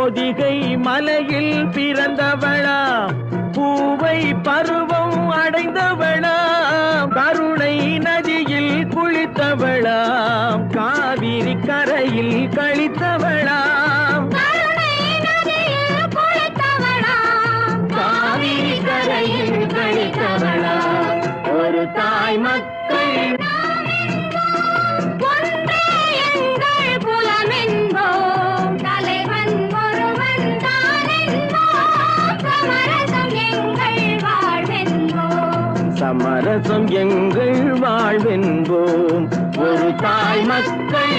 பொதிகை மலையில் பிறந்தவளாம், பூவை பருவம் அடைந்தவளாம், கருணை நதியில் குளித்தவளாம், காவிரி கரையில் கழித்தவளாம், காவிரி கரையில் கழித்தவளாம். ஒரு தாய் மக்கள் சமரசம் எங்கள் வாழ்வென்போம். ஒரு தாய் மக்கள்